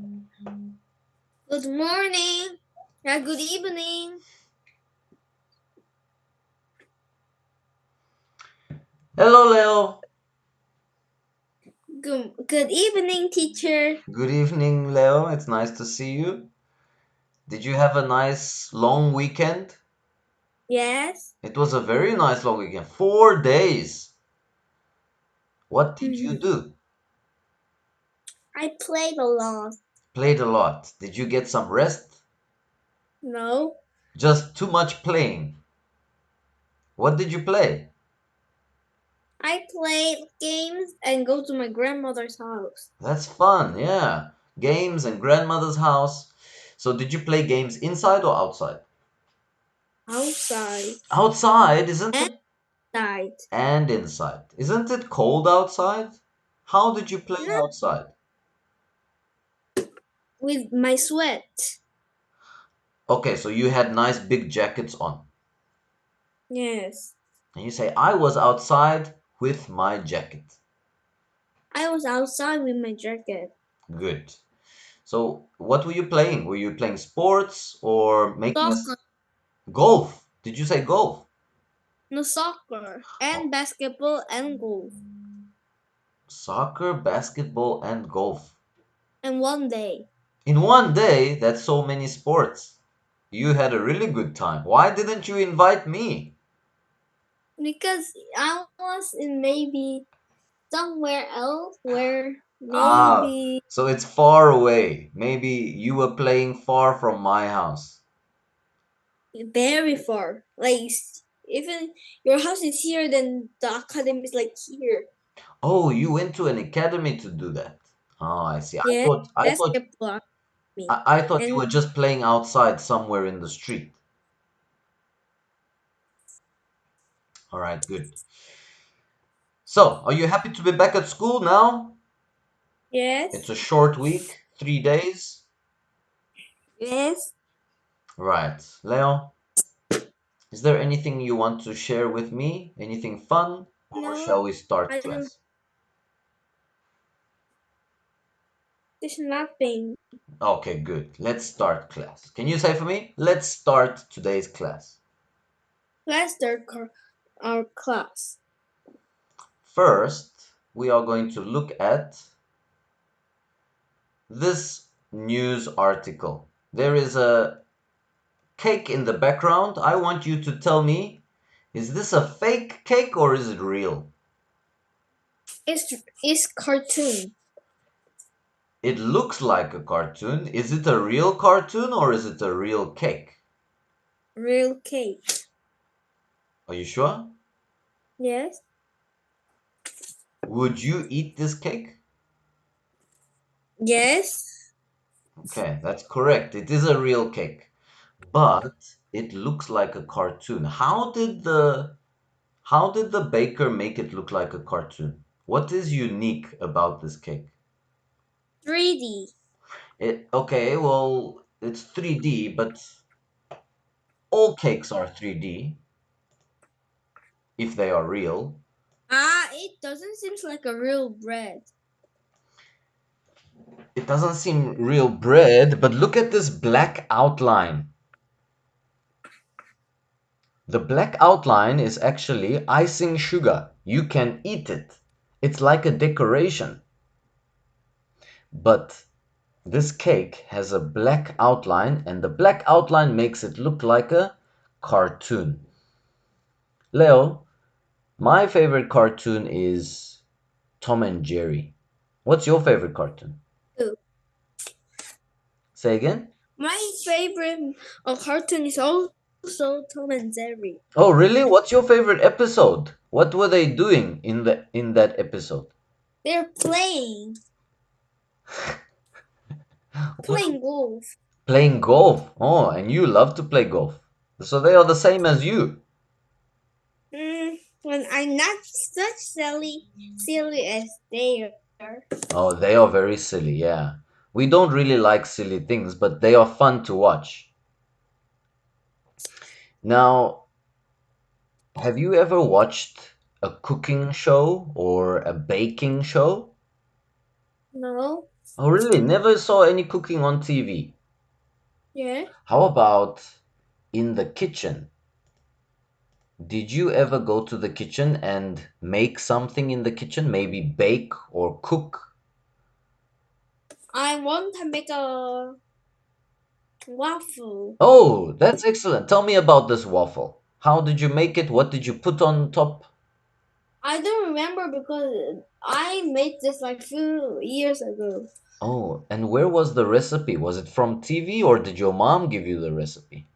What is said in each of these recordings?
Good morning. Good evening. Hello, Leo. Good evening, teacher. Good evening, Leo. It's nice to see you. Did you have a nice long weekend? Yes. It was a very nice long weekend. 4 days. What did you Mhm. do? I played a lot. Played a lot. Did you get some rest? No. Just too much playing. What did you play? I played games and go to my grandmother's house. That's fun, yeah. Games and grandmother's house. So, did you play games inside or outside? Outside. Outside, isn't it? Outside. And inside. Isn't it cold outside? How did you play Not outside? with my sweat. Okay, so you had nice big jackets on. Yes. And you say, I was outside with my jacket. I was outside with my jacket. Good. So, what were you playing? Were you playing sports or making Soccer. us golf? Did you say golf? No, soccer. Oh, And basketball and golf. soccer, basketball, and golf. And one day. In one day, that's so many sports. You had a really good time. Why didn't you invite me? Because I was in maybe somewhere else where Ah, maybe so it's far away. Maybe you were playing far from my house. very far. Like even your house is here, then the academy is like here. Oh, you went to an academy to do that. Oh, I see. Yeah, basketball academy. I thought you And were just playing outside somewhere in the street. All right, good. So, are you happy to be back at school now? It's yes, a short week, 3 days. yes. Right. Leo, is there anything you want to share with me? Anything fun? Or No, shall we start I don't. class? There's nothing. Okay, good. Let's start class. Can you say for me? Let's start today's class. Let's start our class. First, we are going to look at this news article. There is a cake in the background. I want you to tell me, is this a fake cake or is it real? It's cartoon. It looks like a cartoon. Is it a real cartoon or is it a real cake? Real cake. Are you sure? Yes, Would you eat this cake? yes. Okay, that's correct. It is a real cake. But it looks like a cartoon. How did the baker make it look like a cartoon? What is unique about this cake? 3D. Okay, well, it's 3D, but all cakes are 3D if they are real. It doesn't seem like a real bread. It doesn't seem real bread, but look at this black outline. The black outline is actually icing sugar. You can eat it. It's like a decoration. But this cake has a black outline, and the black outline makes it look like a cartoon. Leo, my favorite cartoon is Tom and Jerry. What's your favorite cartoon? Too. Say again? My favorite cartoon is also Tom and Jerry. Oh, really? What's your favorite episode? What were they doing in that episode? They're What? playing golf. Playing golf. Oh, and you love to play golf. So they are the same as you. When I'm not such silly as they are. Oh, they are very silly, yeah. We don't really like silly things, but they are fun to watch. Now, have you ever watched a cooking show or a baking show? No, Oh, really? Never saw any cooking on TV. Yeah. How about in the kitchen? Did you ever go to the kitchen and make something in the kitchen? Maybe bake or cook? I want to make a waffle. Oh, that's excellent. Tell me about this waffle. How did you make it? What did you put on top? I don't remember because I made this like few years ago. Oh, and where was the recipe? Was it from TV or did your mom give you the recipe?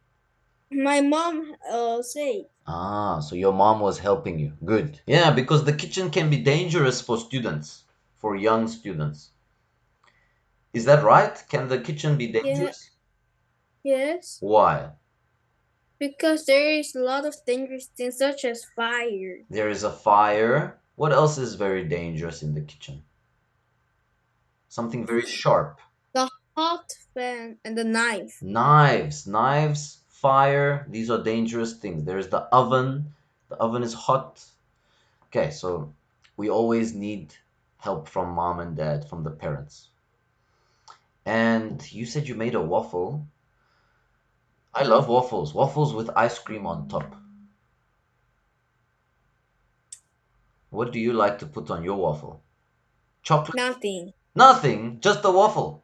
My mom said, Ah, so your mom was helping you. Good. Yeah, because the kitchen can be dangerous for students, for young students. Is that right? Can the kitchen be yeah, dangerous? yes, Why? because there is a lot of dangerous things such as fire, There is a fire. What else is very dangerous in the kitchen? Something very sharp. the hot fan, and the knife. Knives, fire, these are dangerous things. There's the oven. The oven is hot. Okay, so we always need help from mom and dad, from the parents. And you said you made a waffle. I love waffles. Waffles with ice cream on top. What do you like to put on your waffle? Chocolate? Nothing. Nothing, just a waffle.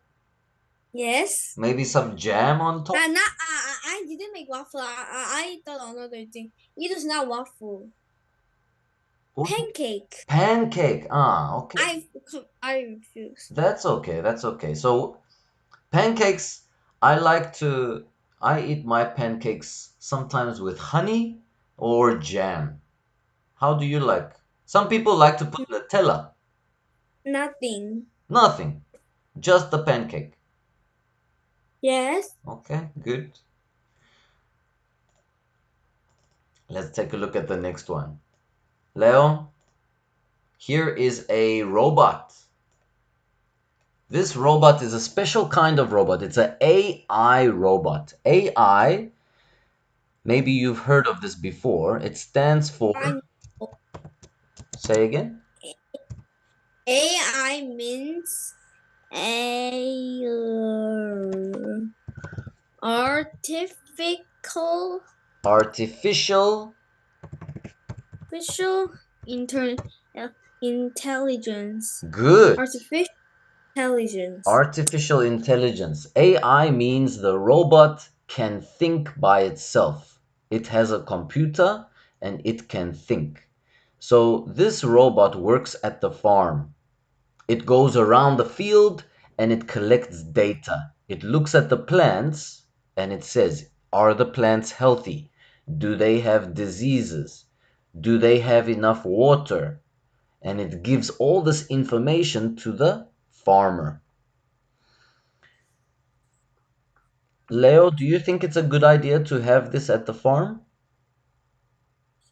Yes. Maybe some jam on top? Not, I didn't make waffle. I thought another thing. It is not waffle. What? Pancake. Pancake. Ah, okay. I refuse. That's okay. That's okay. So pancakes, I like to I eat my pancakes sometimes with honey or jam. How do you like? Some people like to put Nutella. Nothing. Nothing. Just the pancake. Yes. Okay, good. Let's take a look at the next one. Leo, here is a robot. This robot is a special kind of robot. It's an AI robot. AI, maybe you've heard of this before. It stands for, I know. say again? AI means a artificial Artificial. artificial inter, uh, intelligence. Good. Artificial intelligence. Artificial intelligence. AI means the robot can think by itself. It has a computer and it can think. So this robot works at the farm. It goes around the field and it collects data. It looks at the plants and it says, are the plants healthy? Do they have diseases? Do they have enough water? And it gives all this information to the farmer. Leo, do you think it's a good idea to have this at the farm?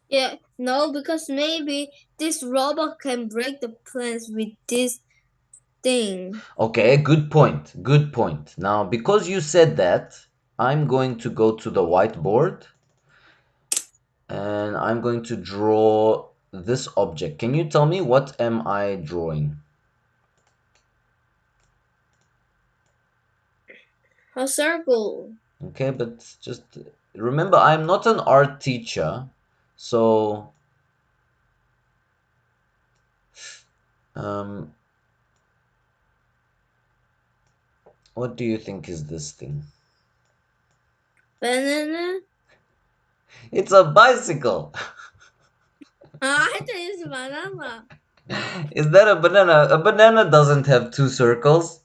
Yeah, no, because maybe this robot can break the plants with this thing. Okay, good point. Good point. Now, because you said that, I'm going to go to the whiteboard and I'm going to draw this object. Can you tell me what am I drawing? A circle. Okay, but just remember I'm not an art teacher, so um, what do you think is this thing? Banana. It's a bicycle. I thought it's banana. Is that a banana? A banana doesn't have two circles.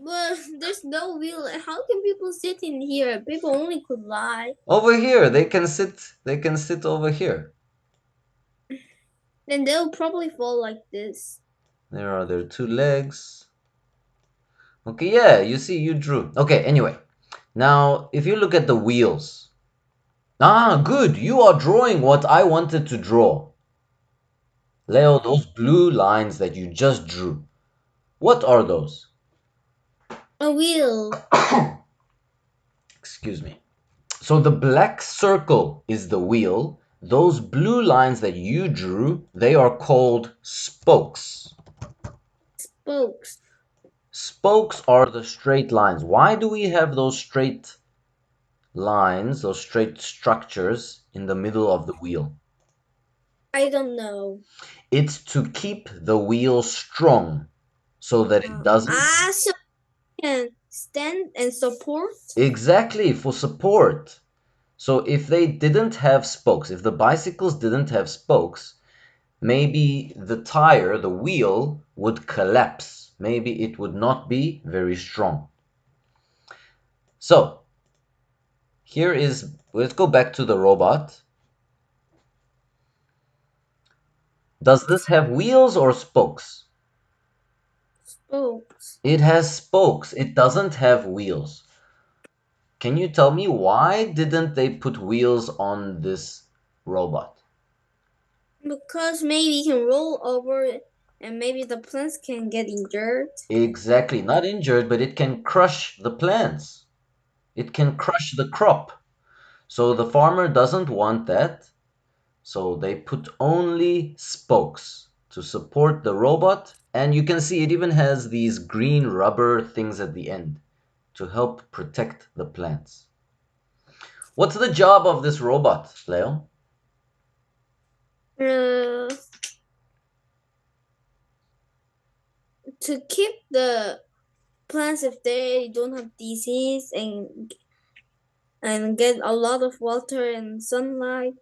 But there's no wheel. How can people sit in here? People only could lie. Over here, they can sit over here. Then they'll probably fall like this. There are their two legs. Okay, yeah, you see, you drew. Okay, anyway. Now, if you look at the wheels. Ah, good. You are drawing what I wanted to draw. Leo, those blue lines that you just drew. What are those? A wheel. Excuse me. So the black circle is the wheel. Those blue lines that you drew, they are called spokes. Spokes. Spokes are the straight lines. Why do we have those straight lines, those straight structures in the middle of the wheel? I don't know. It's to keep the wheel strong so that it doesn't. So you can stand and support? Exactly, for support. So if they didn't have spokes, if the bicycles didn't have spokes, maybe the tire, the wheel, would collapse. Maybe it would not be very strong. So let's go back to the robot. Does this have wheels or spokes? Spokes. It has spokes. It doesn't have wheels. Can you tell me why didn't they put wheels on this robot? Because maybe you can roll over and maybe the plants can get injured. Exactly, not injured, but it can crush the plants. It can crush the crop. So the farmer doesn't want that. So they put only spokes to support the robot. And you can see it even has these green rubber things at the end to help protect the plants. What's the job of this robot, Leo? Uh, to keep the plants if they don't have disease and get a lot of water and sunlight.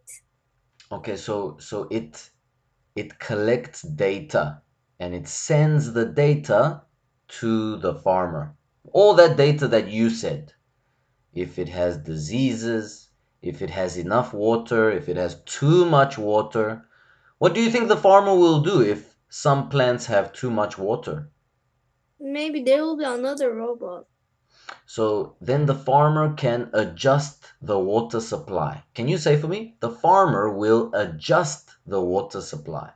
Okay, so it collects data and it sends the data to the farmer. All that data that you said. If it has diseases, if it has enough water, if it has too much water. What do you think the farmer will do if some plants have too much water? Maybe there will be another robot. So then the farmer can adjust the water supply. Can you say for me? The farmer will adjust the water supply.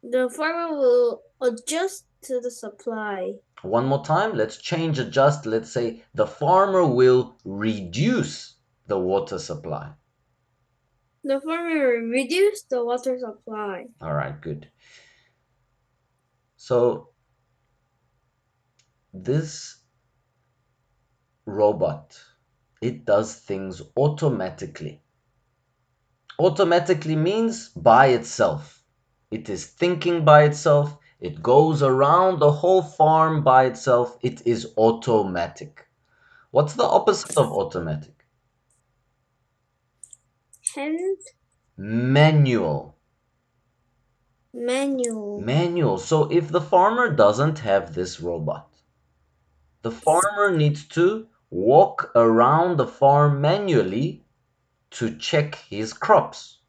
The farmer will adjust to the supply. One more time, let's change adjust. Let's say the farmer will reduce the water supply. The farmer will reduce the water supply. All right, good. So this robot, it does things automatically. Automatically means by itself. It is thinking by itself. It goes around the whole farm by itself. It is automatic. What's the opposite of automatic? Hand Manual. manual. Manual. So if the farmer doesn't have this robot, the farmer needs to walk around the farm manually to check his crops.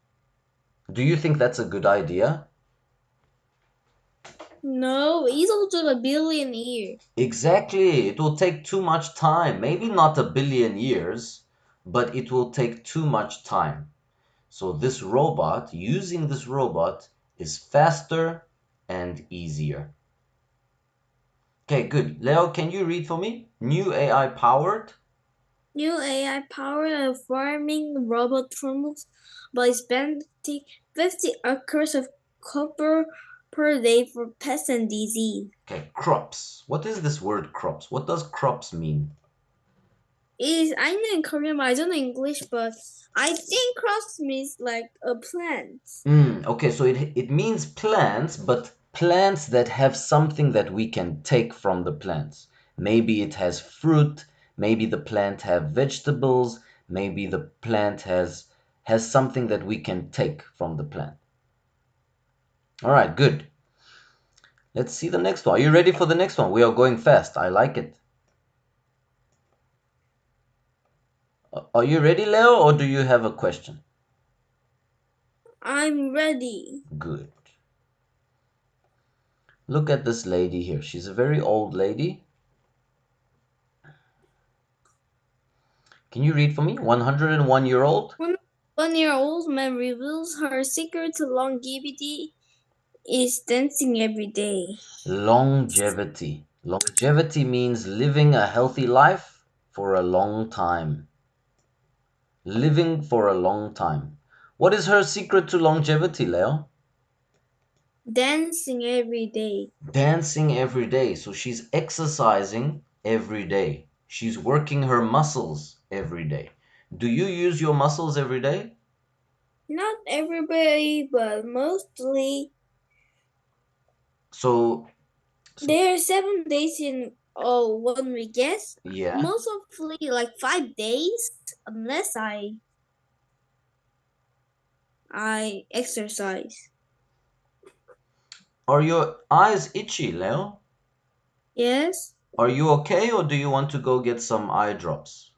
Do you think that's a good idea? No, he's also a billionaire. Exactly. It will take too much time. Maybe not a billion years, but it will take too much time. So using this robot is faster and easier. Okay, good. Leo, can you read for me? New AI powered? New AI powered farming robot trimbles by spending 50 acres of copper per day for pests and disease. Okay, crops. What is this word crops? What does crops mean? I know in Korean, but I don't know English, but I think crops means like a plant. Okay, so it means plants, but plants that have something that we can take from the plants. Maybe it has fruit, maybe the plant have vegetables, maybe the plant has something that we can take from the plant. All right, good. Let's see the next one. Are you ready for the next one? We are going fast. I like it. Are you ready, Leo, or do you have a question? I'm ready. Good. Look at this lady here. She's a very old lady. Can you read for me? 101-year-old? 1 year old man reveals her secret to longevity is dancing every day. Longevity. Longevity means living a healthy life for a long time. Living for a long time. What is her secret to longevity, Leo? Dancing every day. Dancing every day. So she's exercising every day. She's working her muscles every day. Do you use your muscles every day? Not everybody, but mostly. So, There are 7 days in 1 week. Yes, yeah. mostly like 5 days, unless I exercise. Are your eyes itchy, Leo? Yes, Are you okay, or do you want to go get some eye drops?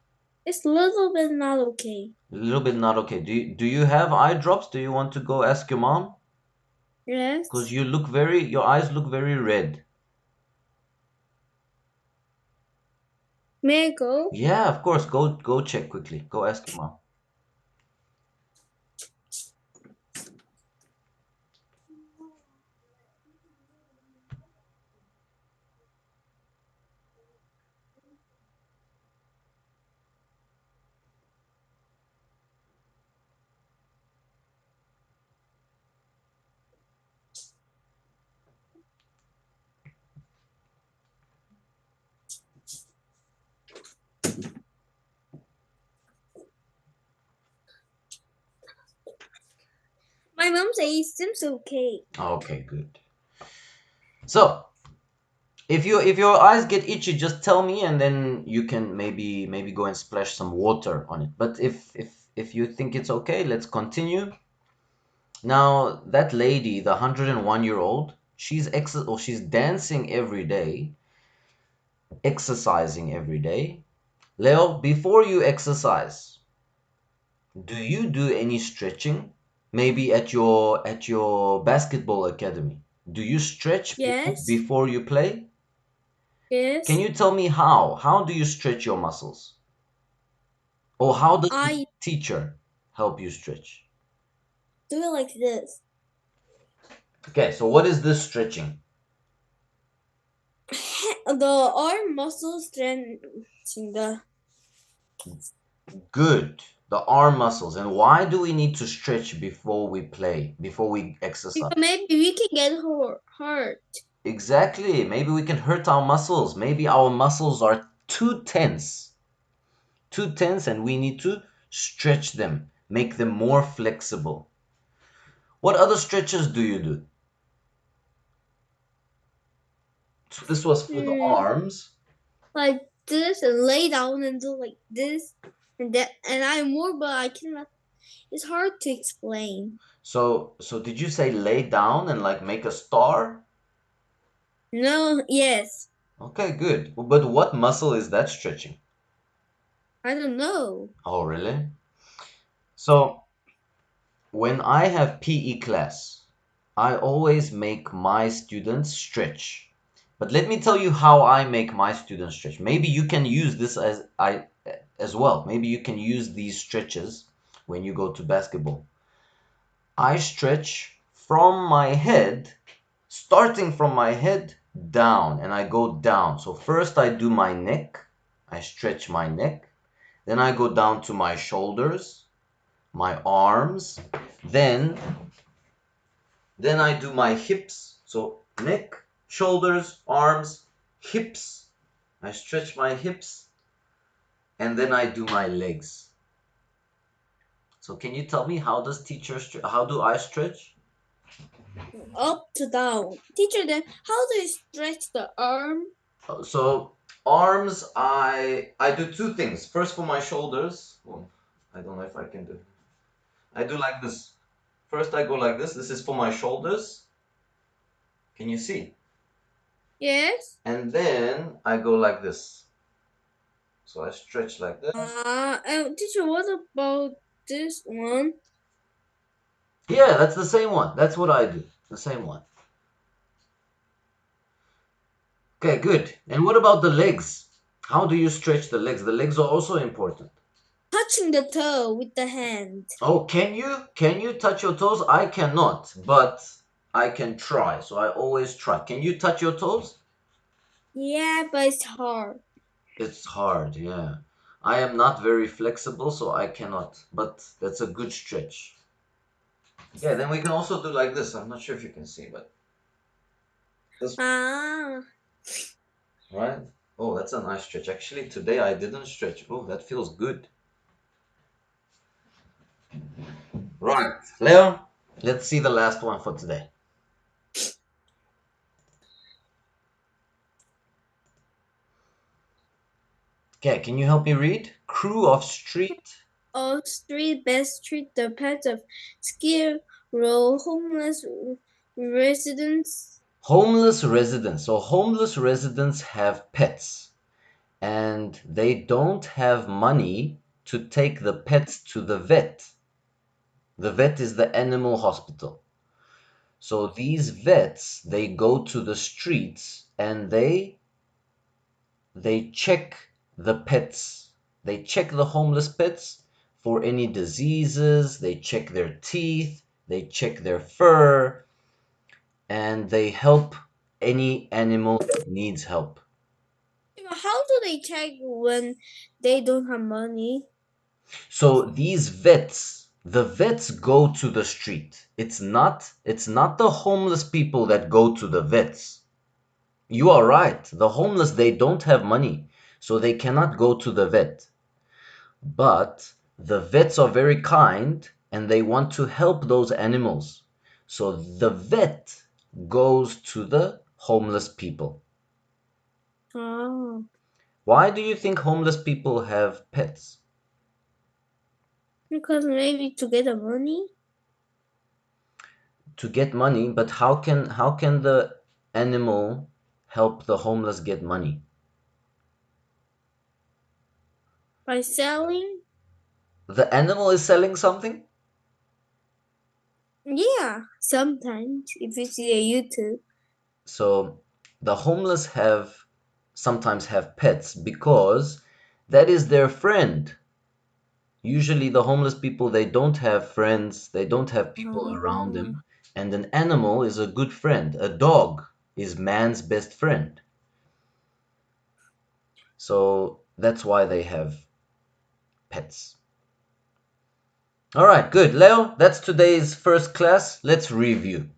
it's a little bit not okay. A little bit not okay. Do you have eye drops? Do you want to go ask your mom? Because Yes. your eyes look very red. May I go? Yeah, of course. Go check quickly. Go ask your mom. My mom says it seems okay. Okay, good. So, if your eyes get itchy, just tell me, and then you can maybe go and splash some water on it. But if you think it's okay, let's continue. Now, that lady, the 101-year-old, she's dancing every day, exercising every day. Leo, before you exercise, do you do any stretching? Maybe at your basketball academy. Do you stretch Yes, before you play? Can yes. you tell me how? How do you stretch your muscles? Or how does the I teacher help you stretch? do it like this. Okay, so what is this stretching? The arm muscle strengthening the. Good. The arm muscles. And why do we need to stretch before we play, before we exercise? Because maybe we can get hurt. Exactly. Maybe we can hurt our muscles. Maybe our muscles are too tense, and we need to stretch them, make them more flexible. What other stretches do you do? So this was for the Hmm. arms. Like this and lay down and do like this and that, and I more, but I cannot. It's hard to explain. So did you say lay down and like make a star? No, yes, Okay, good. But what muscle is that stretching? I don't know. Oh, really? So when I have PE class, I always make my students stretch. But let me tell you how I make my students stretch. Maybe you can use this as well. Maybe you can use these stretches when you go to basketball. I stretch from my head, starting from my head down, and I go down. So first I do my neck, I stretch my neck, then I go down to my shoulders, my arms, then I do my hips. So neck, shoulders, arms, hips. I stretch my hips, and then I do my legs. So can you tell me how do I stretch? Up to down. Teacher, then how do you stretch the arm? So arms, I do two things. First for my shoulders. Oh, I don't know if I can do. I do like this. First I go like this. This is for my shoulders. Can you see? Yes. And then I go like this. So I stretch like this. And teacher, what about this one? Yeah, that's the same one. That's what I do. The same one. Okay, good. And what about the legs? How do you stretch the legs? The legs are also important. Touching the toe with the hand. Oh, can you? Can you touch your toes? I cannot, but I can try. So I always try. Can you touch your toes? Yeah, but it's hard. It's hard, yeah. I am not very flexible, so I cannot. But that's a good stretch. Yeah, then we can also do like this. I'm not sure if you can see, but Ah. Right? Oh, that's a nice stretch. Actually, today I didn't stretch. Oh, that feels good. Right. Leo, let's see the last one for today. Okay, can you help me read? Crew of street. Of street best treat the pets of skid row homeless residents. Homeless residents. So homeless residents have pets and they don't have money to take the pets to the vet. The vet is the animal hospital. So these vets, they go to the streets and they check the pets. They check the homeless pets for any diseases, they check their teeth, they check their fur, and they help any animal that needs help. How do they check when they don't have money? So these vets, the vets go to the street. It's not the homeless people that go to the vets. You are right. The homeless, they don't have money, so they cannot go to the vet. But the vets are very kind and they want to help those animals. So the vet goes to the homeless people. Oh, Why do you think homeless people have pets? because maybe to get the money To get money, but how can the animal help the homeless get money? by selling. The animal is selling something? Yeah, sometimes if you see a YouTube. So the homeless have sometimes have pets because that is their friend. Usually the homeless people, they don't have friends, they don't have people around Oh, them, and an animal is a good friend. A dog is man's best friend. So that's why they have pets. All right, good. Leo, that's today's first class. Let's review.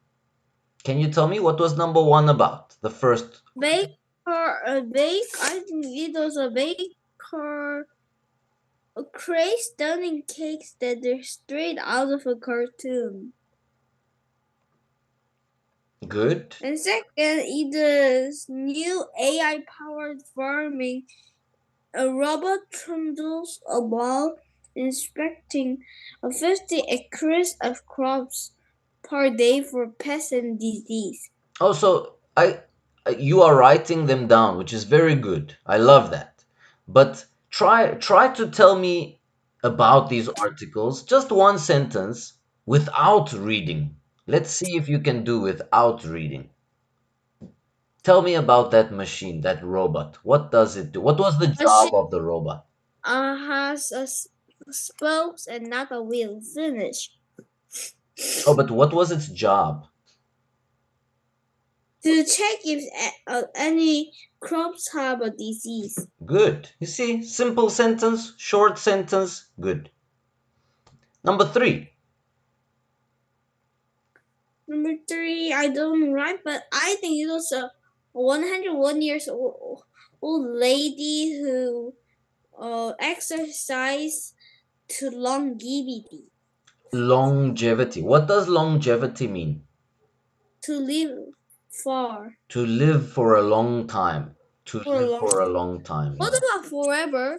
Can you tell me what was number one about? The first. I think it was a baker. A crazy stunning cakes that are straight out of a cartoon. Good. And second, it is new AI powered farming. A robot trundles about inspecting 50 acres of crops per day for pests and disease. Also, you are writing them down, which is very good. I love that. But try to tell me about these articles, just one sentence without reading. Let's see if you can do without reading. Tell me about that machine, that robot. What does it do? What was the job Machine of the robot? has a spokes and not a wheel. Finish. Oh, but what was its job? To check if any crops have a disease. Good. You see, simple sentence, short sentence, good. Number three. Number three, I don't write, but I think it was a 101 years old lady who exercise to longevity, Longevity. What does longevity mean? to live far To live for a long time. To for a live long for a time. long time, What yeah. about forever?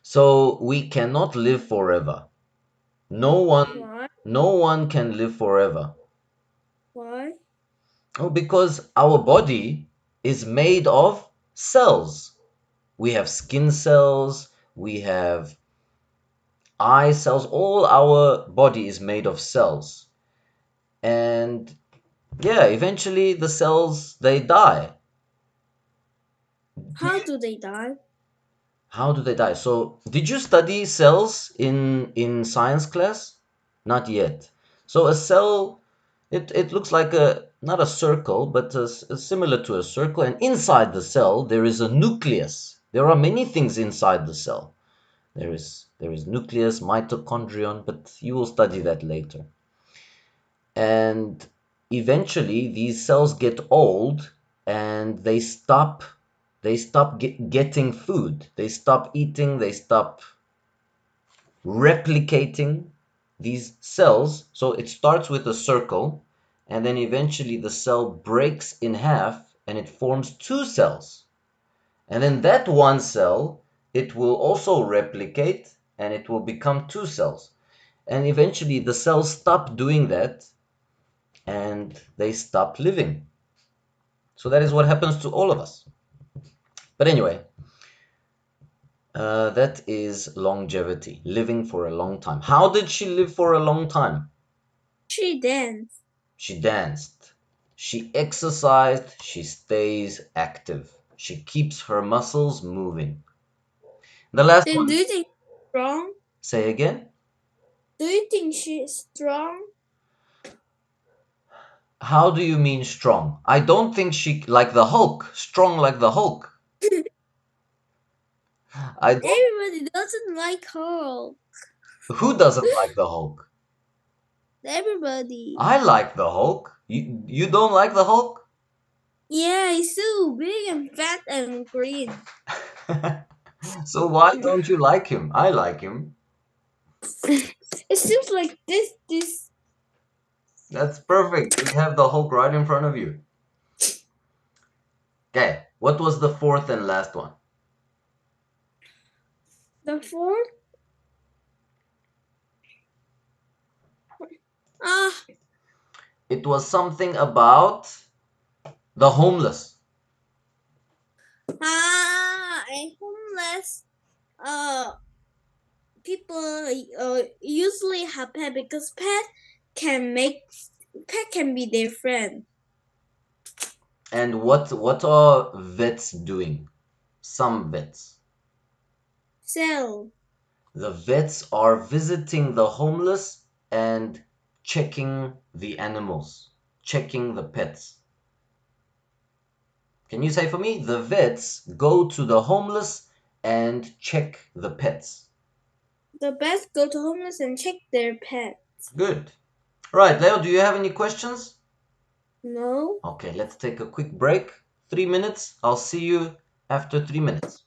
So we cannot live forever. No one Why? no one can live forever. Why? Oh, because our body is made of cells. We have skin cells, we have eye cells, all our body is made of cells. And yeah, eventually the cells they die. How do they die? How do they die? So, did you study cells in science class? Not yet. So a cell, it looks like a not a circle, but similar to a circle. And inside the cell, there is a nucleus. There are many things inside the cell. There is nucleus, mitochondrion, but you will study that later. And eventually these cells get old and they stop getting food. They stop eating, they stop replicating these cells. So it starts with a circle, and then eventually the cell breaks in half and it forms two cells. And then that one cell, it will also replicate and it will become two cells. And eventually the cells stop doing that and they stop living. So that is what happens to all of us. But anyway, that is longevity, living for a long time. How did she live for a long time? She danced. She danced. She exercised. She stays active. She keeps her muscles moving. The last Then one. do you think she's strong? Say again. Do you think she's strong? How do you mean strong? I don't think she like the Hulk. Strong like the Hulk. I don't. Everybody doesn't like her. Who doesn't like the Hulk? Everybody. I like the Hulk. You don't like the Hulk? Yeah, he's so big and fat and green. So why don't you like him? I like him. It seems like this. That's perfect. You have the Hulk right in front of you. Okay, what was the fourth and last one? The fourth. Ah, It was something about the homeless. a homeless. People usually have pet because pet can be their friend. And what are vets doing? Some vets. So The vets are visiting the homeless and checking the animals, checking the pets. Can you say for me? The vets go to the homeless and check the pets. the vets go to homeless and check their pet. Good. Right, Leo, do you have any questions? No. Okay, let's take a quick break. 3 minutes. I'll see you after 3 minutes.